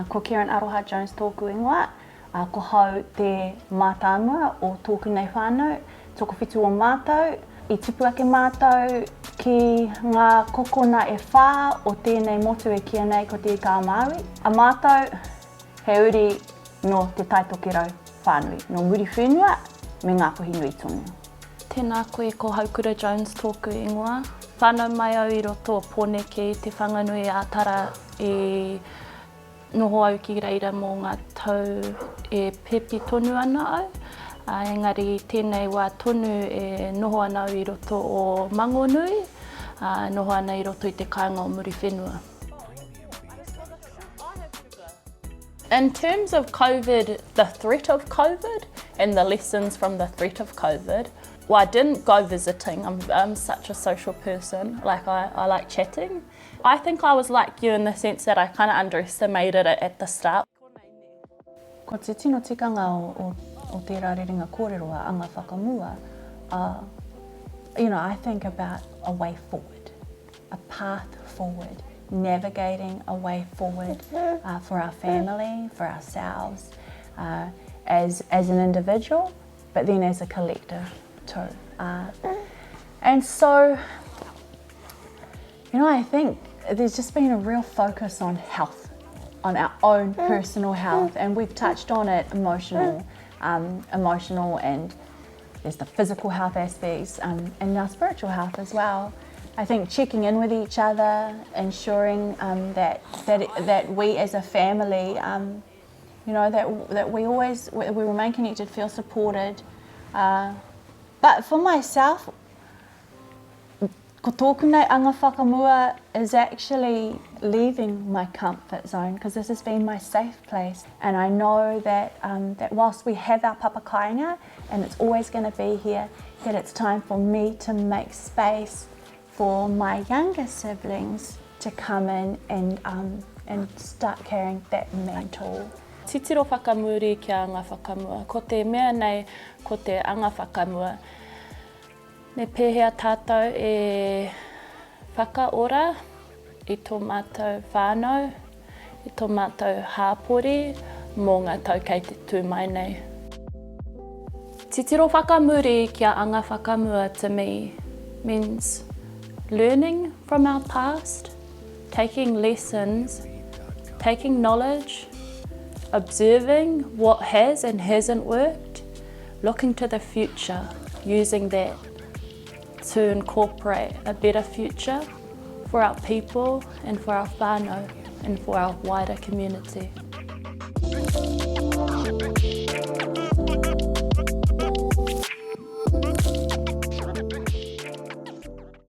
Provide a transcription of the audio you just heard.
Ko Keryn-Aroha Jones tōku ingoa, ko hau te mātāmua o tōku nei whānau, tōku whitu o mātou, I tipu ake mātou ki ngā kokona e whā o tēnei motu e kia nei ko te kā Māori. A mātou he uri no te taitokero whānui, no muri whenua me ngā kohi nui tonu. Tēnā koe ko Haukura Jones tōku ingoa. Whānau mai au I roto o pōneke I te whanganui ātara e noho au ki reira mō ngā tau e pepi tonu ana au. Engari tēnei wā tonu e noho ana au I roto o mangonui, noho ana I roto I te kāinga o muri whenua. In terms of COVID, the threat of COVID and the lessons from the threat of COVID, well, I didn't go visiting. I'm such a social person, like I like chatting. I think I was like you in the sense that I kind of underestimated it at the start. Ko te tino tikanga o te rārerenga kōrero a Anga Whakamua, I think about a way forward, a path forward, navigating a way forward for our family, for ourselves, as an individual, but then as a collective too. And so, I think there's just been a real focus on health, on our own personal health, and we've touched on it, emotional and there's the physical health aspects and our spiritual health as well. I think checking in with each other, ensuring that we as a family, that we remain connected, feel supported. But for myself, ko tōku nei Anga Whakamua is actually leaving my comfort zone because this has been my safe place, and I know that that whilst we have our papakainga and it's always going to be here, that it's time for me to make space for my younger siblings to come in and start carrying that mantle. Titiro whakamuri ki Anga Whakamua. Ko te mea nei, ko te Anga Whakamua. Me pēhea tātou e whakaora I tō mātou whānau, I tō mātou hāpori, mō ngā tau kei te tū mai nei. Titiro whakamuri ki Anga Whakamua to me means learning from our past, taking lessons, taking knowledge, observing what has and hasn't worked, looking to the future, using that to incorporate a better future for our people and for our whānau and for our wider community.